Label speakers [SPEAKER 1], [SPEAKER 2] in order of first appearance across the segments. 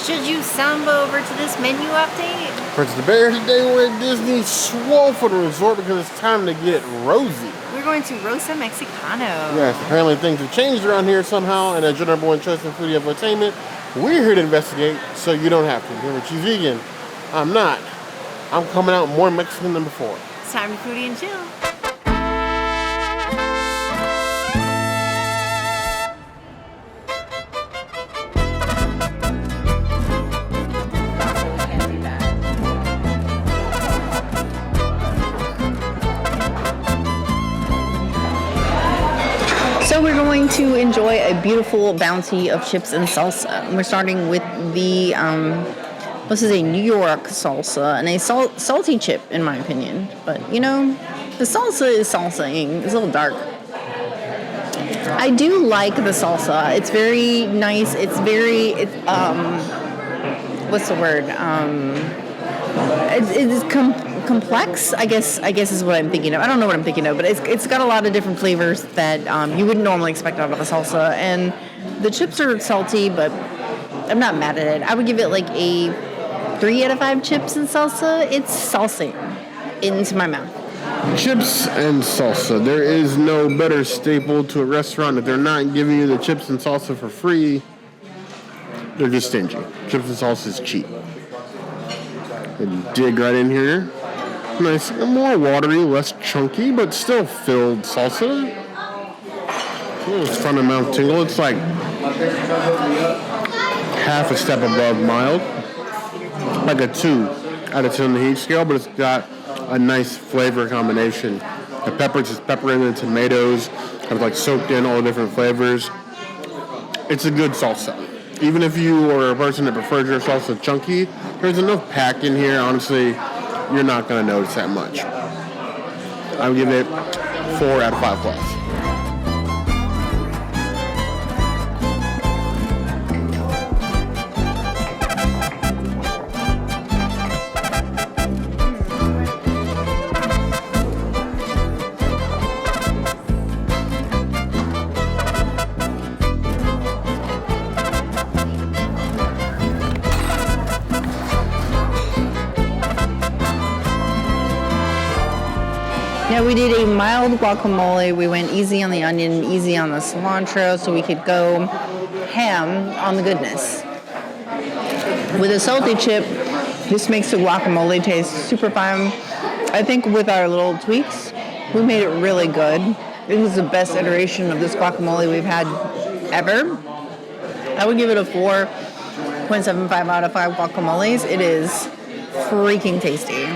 [SPEAKER 1] Should you samba over to this menu update?
[SPEAKER 2] Prince the Bear today we're at Disney Swole for the resort because it's time to get rosy.
[SPEAKER 1] We're going to Rosa Mexicano.
[SPEAKER 2] Yes, apparently things have changed around here somehow, and as your number one choice in food entertainment, we're here to investigate so you don't have to. Remember, she's vegan. I'm not. I'm coming out more Mexican than before.
[SPEAKER 1] It's time to foodie and chill. So we're going to enjoy a beautiful bounty of chips and salsa. And we're starting with the, this is a New York salsa and a salty chip, in my opinion. But, you know, the salsa is salsaing. It's a little dark. I do like the salsa. It's very nice. It's very, what's the word? It's complex, I guess is what I'm thinking of. I don't know what I'm thinking of, but it's got a lot of different flavors that you wouldn't normally expect out of a salsa. And the chips are salty, but I'm not mad at it. I would give it like a 3 out of 5 chips and salsa. It's salsa into my mouth.
[SPEAKER 2] Chips and salsa. There is no better staple to a restaurant. If they're not giving you the chips and salsa for free, they're just stingy. Chips and salsa is cheap. And dig right in here. Nice, more watery, less chunky, but still filled salsa. It's front of mouth tingle. It's like half a step above mild. Like a 2 out of 10 on the heat scale, but it's got a nice flavor combination. The peppers is pepper in the tomatoes have like soaked in all the different flavors. It's a good salsa. Even if you are a person that prefers your salsa chunky, there's enough pack in here, honestly, you're not going to notice that much. I would give it 4 out of 5 plus.
[SPEAKER 1] Now we did a mild guacamole. We went easy on the onion, easy on the cilantro, so we could go ham on the goodness. With a salty chip, this makes the guacamole taste super fine. I think with our little tweaks, we made it really good. This is the best iteration of this guacamole we've had ever. I would give it a 4.75 out of 5 guacamoles. It is freaking tasty.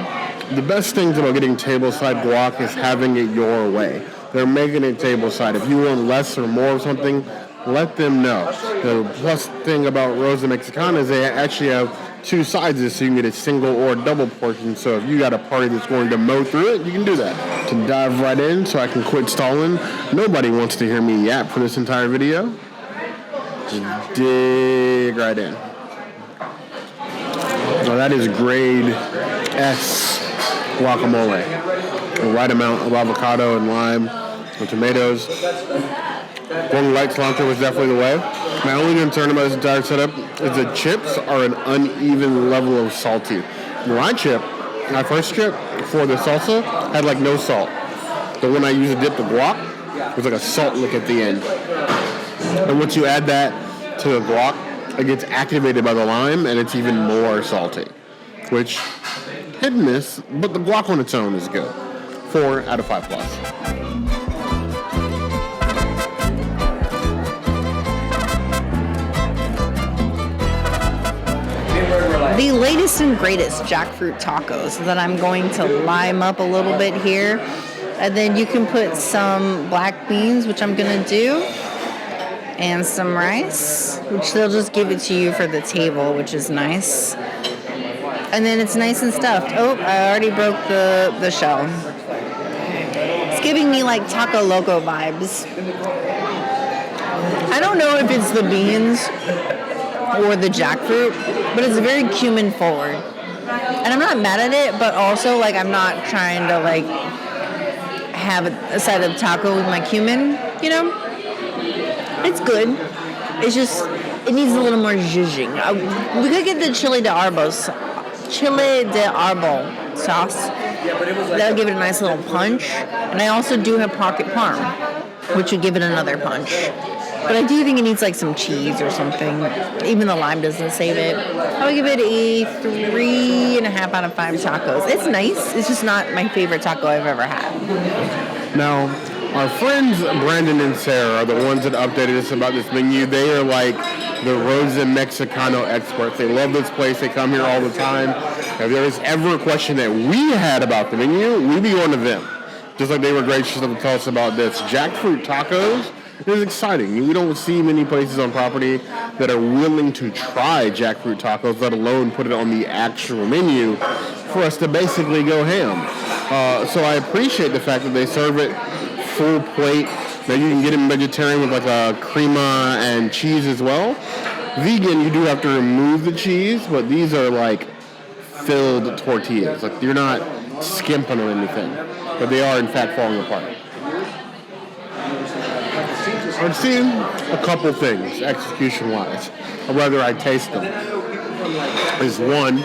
[SPEAKER 2] The best things about getting tableside guac is having it your way. They're making it tableside. If you want less or more of something, let them know. The plus thing about Rosa Mexicano is they actually have 2 sizes, so you can get a single or double portion. So if you got a party that's going to mow through it, you can do that. To dive right in so I can quit stalling, nobody wants to hear me yap for this entire video. Just dig right in. So that is grade S guacamole. The right amount of avocado and lime and tomatoes. One light cilantro was definitely the way. My only concern about this entire setup is the chips are an uneven level of salty. My first chip for the salsa had like no salt. The one I used to dip the guac was like a salt lick at the end. And once you add that to the guac, it gets activated by the lime and it's even more salty. Which, hit and miss, but the guac on its own is good. 4 out of 5 plus.
[SPEAKER 1] The latest and greatest jackfruit tacos that I'm going to lime up a little bit here. And then you can put some black beans, which I'm going to do, and some rice, which they'll just give it to you for the table, which is nice. And then it's nice and stuffed. Oh, I already broke the shell. It's giving me like Taco Loco vibes. I don't know if it's the beans or the jackfruit, but it's very cumin forward. And I'm not mad at it, but also like I'm not trying to like have a side of taco with my cumin, you know? It's good. It's just, it needs a little more zhuzhing. We could get the chile de arbol sauce. That'll give it a nice little punch. And I also do have pocket parm, which would give it another punch. But I do think it needs like some cheese or something. Even the lime doesn't save it. I would give it a 3.5 out of 5 tacos. It's nice. It's just not my favorite taco I've ever had.
[SPEAKER 2] Now, our friends Brandon and Sarah are the ones that updated us about this menu. They are like the Rosa Mexicano experts. They love this place. They come here all the time. If there is ever a question that we had about the menu, we'd be going to them. Just like they were gracious enough to tell us about this. Jackfruit tacos is exciting. We don't see many places on property that are willing to try jackfruit tacos, let alone put it on the actual menu for us to basically go ham. So I appreciate the fact that they serve it full plate, that you can get them vegetarian with like a crema and cheese as well. Vegan, you do have to remove the cheese, but these are like filled tortillas. Like you're not skimping on anything, but they are in fact falling apart. I've seen a couple things execution-wise, or rather I taste them. Is one,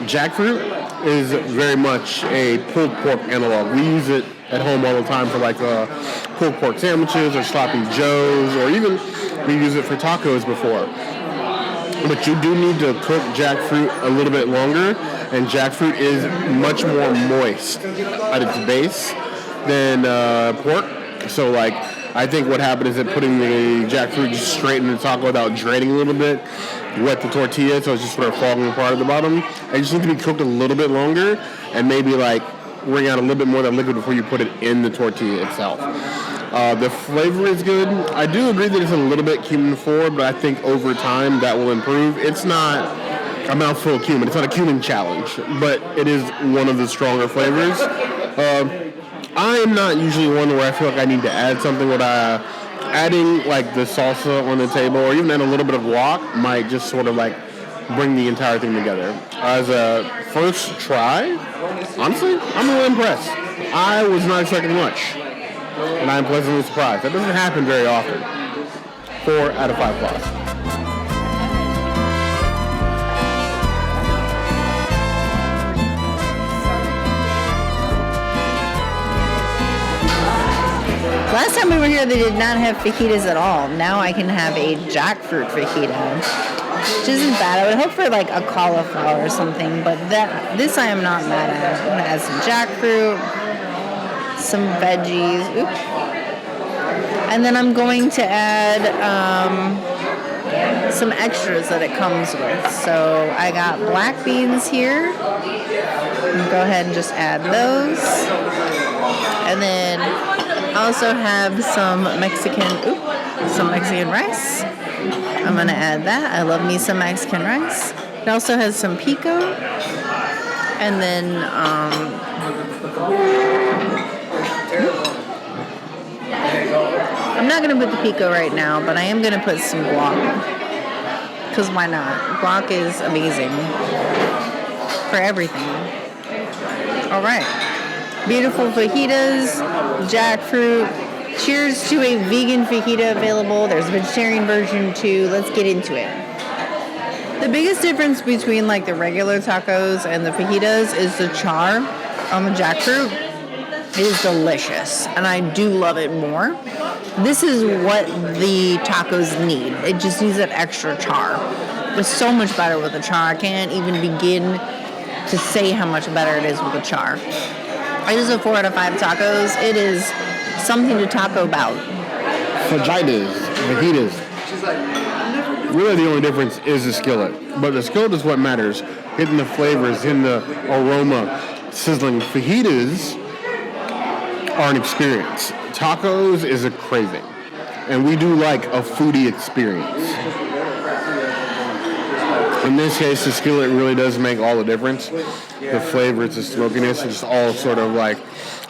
[SPEAKER 2] jackfruit is very much a pulled pork analog. We use it at home all the time for like pulled pork sandwiches or sloppy joes, or even we use it for tacos before. But you do need to cook jackfruit a little bit longer, and jackfruit is much more moist at its base than pork. So like, I think what happened is that putting the jackfruit just straight in the taco without draining a little bit wet the tortilla, so it's just sort of falling apart at the bottom. It just needs to be cooked a little bit longer, and maybe like wring out a little bit more of that liquid before you put it in the tortilla itself. The flavor is good. I do agree that it's a little bit cumin forward, but I think over time that will improve. It's not a mouthful of cumin. It's not a cumin challenge, but it is one of the stronger flavors. I am not usually one where I feel like I need to add something. Adding like the salsa on the table or even add a little bit of guac might just sort of like bring the entire thing together. As a first try, honestly, I'm really impressed. I was not expecting much, and I'm pleasantly surprised. That doesn't happen very often. 4 out of 5 plus.
[SPEAKER 1] Last time we were here, they did not have fajitas at all. Now I can have a jackfruit fajita, which isn't bad. I would hope for like a cauliflower or something, but this I am not mad at. I'm gonna add some jackfruit, some veggies, and then I'm going to add some extras that it comes with. So I got black beans here. Go ahead and just add those, and then I also have some Mexican rice. I'm gonna add that. I love me some Mexican rice. It also has some pico, and then I'm not gonna put the pico right now, but I am gonna put some guac, because why not? Guac is amazing for everything. All right. Beautiful fajitas, jackfruit. Cheers to a vegan fajita available. There's a vegetarian version too. Let's get into it. The biggest difference between like the regular tacos and the fajitas is the char on the jackfruit. It is delicious, and I do love it more. This is what the tacos need. It just needs that extra char. It's so much better with the char. I can't even begin to say how much better it is with the char. It is a 4 out of 5 tacos. It is something to taco about.
[SPEAKER 2] Fajitas. Really the only difference is the skillet. But the skillet is what matters. Hitting the flavors, hitting the aroma, sizzling. Fajitas are an experience. Tacos is a craving. And we do like a foodie experience. In this case, the skillet really does make all the difference. The flavors, the smokiness, it's just all sort of like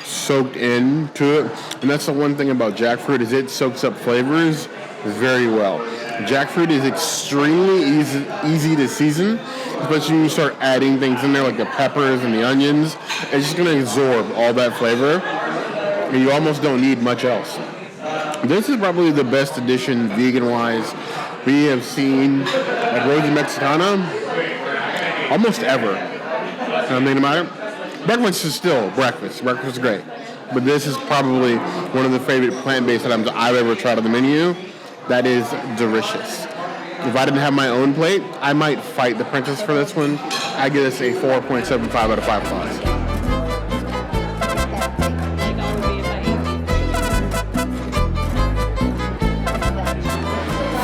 [SPEAKER 2] soaked into it. And that's the one thing about jackfruit is it soaks up flavors very well. Jackfruit is extremely easy to season, especially when you start adding things in there like the peppers and the onions. It's just going to absorb all that flavor, and you almost don't need much else. This is probably the best addition vegan-wise we have seen at Rosa Mexicano almost ever. I'm thinking about it. Breakfast is still breakfast. Breakfast is great. But this is probably one of the favorite plant-based items I've ever tried on the menu. That is delicious. If I didn't have my own plate, I might fight the princess for this one. I give this a 4.75 out of 5 claws.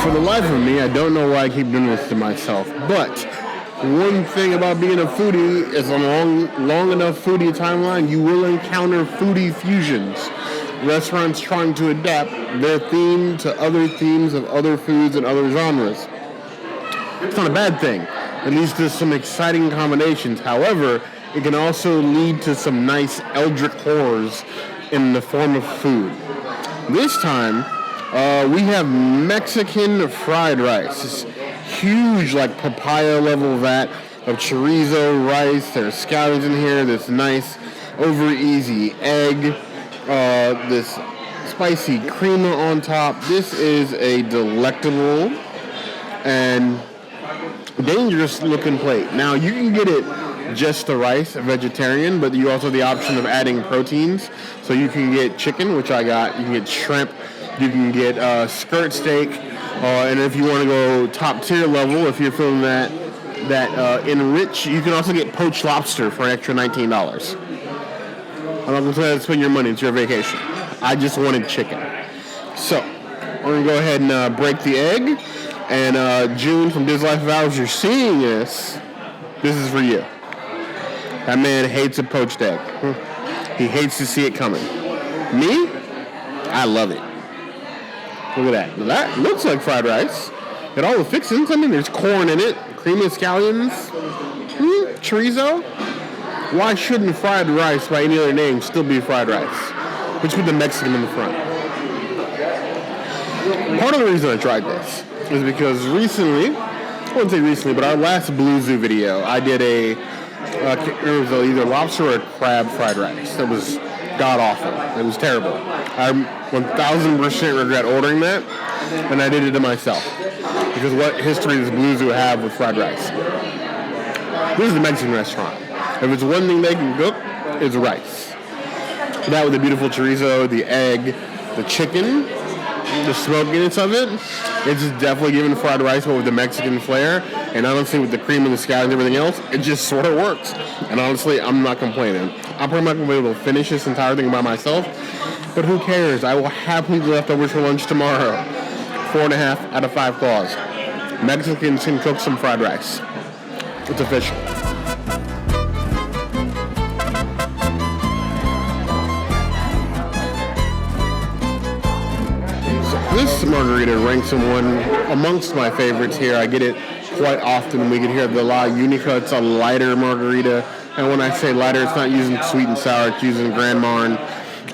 [SPEAKER 2] For the life of me, I don't know why I keep doing this to myself, but one thing about being a foodie is on a long enough foodie timeline, you will encounter foodie fusions. Restaurants trying to adapt their theme to other themes of other foods and other genres. It's not a bad thing. It leads to some exciting combinations. However, it can also lead to some nice eldritch horrors in the form of food. This time, we have Mexican fried rice. This huge, like papaya level vat of chorizo rice. There's scallions in here. This nice, over easy egg. This spicy crema on top. This is a delectable and dangerous looking plate. Now you can get it just the rice, vegetarian, but you also have the option of adding proteins. So you can get chicken, which I got. You can get shrimp. You can get skirt steak. And if you want to go top tier level, if you're feeling that enrich, you can also get poached lobster for an extra $19. I'm not going to tell you to spend your money. It's your vacation. I just wanted chicken. So, we're going to go ahead and break the egg. And June from Diz Life of Ours, you're seeing this. This is for you. That man hates a poached egg. He hates to see it coming. Me? I love it. Look at that. That looks like fried rice. Got all the fixings. I mean, there's corn in it. Creamy scallions. Chorizo. Why shouldn't fried rice, by any other name, still be fried rice? Which with the Mexican in the front. Part of the reason I tried this is because recently, I wouldn't say recently, but our last Blue Zoo video, I did it was either lobster or crab fried rice. That was god-awful. It was terrible. I 1,000% regret ordering that, and I did it to myself. Because what history does Blue Zoo have with fried rice? This is a Mexican restaurant. If it's one thing they can cook, it's rice. That with the beautiful chorizo, the egg, the chicken, the smokiness of it, it's definitely giving fried rice, but with the Mexican flair. And honestly, with the cream and the scallions and everything else, it just sort of works. And honestly, I'm not complaining. I'm probably not going to be able to finish this entire thing by myself, but who cares? I will happily be leftovers for lunch tomorrow. 4.5 out of 5 claws. Mexicans can cook some fried rice. It's official. This margarita ranks in one amongst my favorites here. I get it quite often. We get here at the La Única. It's a lighter margarita. And when I say lighter, it's not using sweet and sour. It's using Grand Marne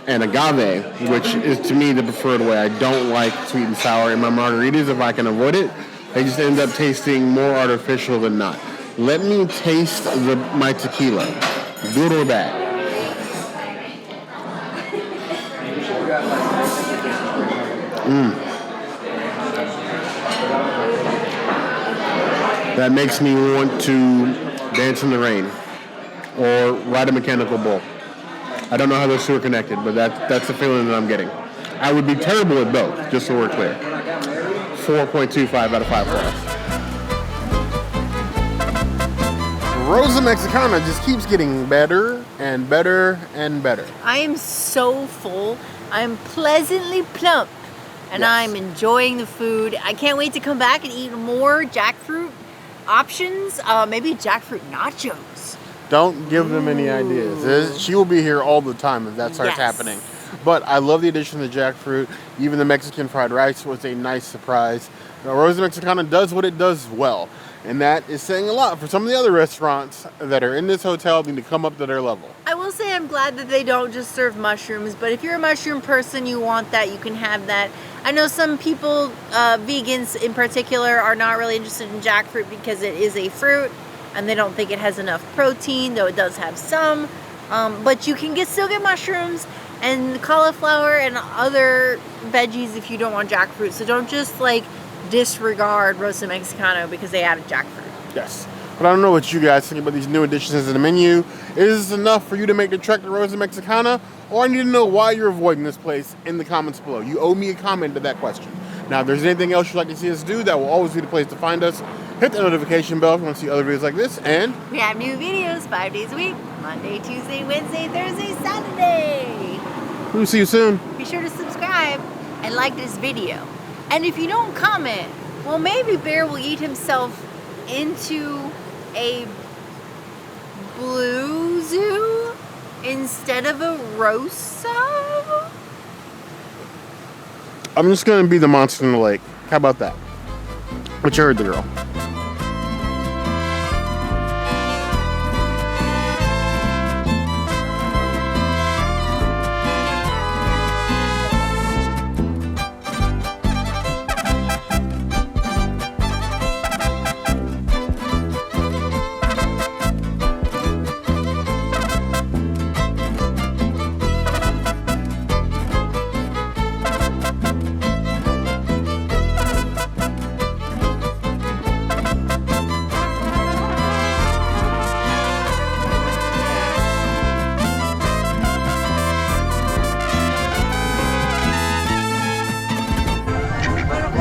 [SPEAKER 2] and Agave, which is to me the preferred way. I don't like sweet and sour in my margaritas. If I can avoid it, they just end up tasting more artificial than not. Let me taste my tequila, good or bad. That makes me want to dance in the rain or ride a mechanical bull. I don't know how those two are connected, but that's the feeling that I'm getting. I would be terrible at both, just so we're clear. 4.25 out of 5 claws. Rosa Mexicano just keeps getting better and better and better.
[SPEAKER 1] I am so full. I'm pleasantly plump. And yes. I'm enjoying the food. I can't wait to come back and eat more jackfruit options. Maybe jackfruit nachos.
[SPEAKER 2] Don't give them any ideas. She will be here all the time if that starts happening. But I love the addition of the jackfruit. Even the Mexican fried rice was a nice surprise. Rosa Mexicano does what it does well. And that is saying a lot for some of the other restaurants that are in this hotel need to come up to their level.
[SPEAKER 1] I will say I'm glad that they don't just serve mushrooms, but if you're a mushroom person, you want that, you can have that. I know some people, vegans in particular, are not really interested in jackfruit because it is a fruit and they don't think it has enough protein, though it does have some. But you can still get mushrooms and cauliflower and other veggies if you don't want jackfruit. So don't just disregard Rosa Mexicano because they added jackfruit.
[SPEAKER 2] Yes. But I don't know what you guys think about these new additions to the menu. Is this enough for you to make the trek to Rosa Mexicana? Or I need to know why you're avoiding this place in the comments below. You owe me a comment to that question. Now, if there's anything else you'd like to see us do, that will always be the place to find us. Hit the notification bell if you want to see other videos like this. And
[SPEAKER 1] we have new videos 5 days a week. Monday, Tuesday, Wednesday, Thursday, Saturday.
[SPEAKER 2] We'll see you soon.
[SPEAKER 1] Be sure to subscribe and like this video. And if you don't comment, well, maybe Bear will eat himself into a blue zoo instead of a Rosa?
[SPEAKER 2] I'm just going to be the monster in the lake. How about that? But you heard the girl.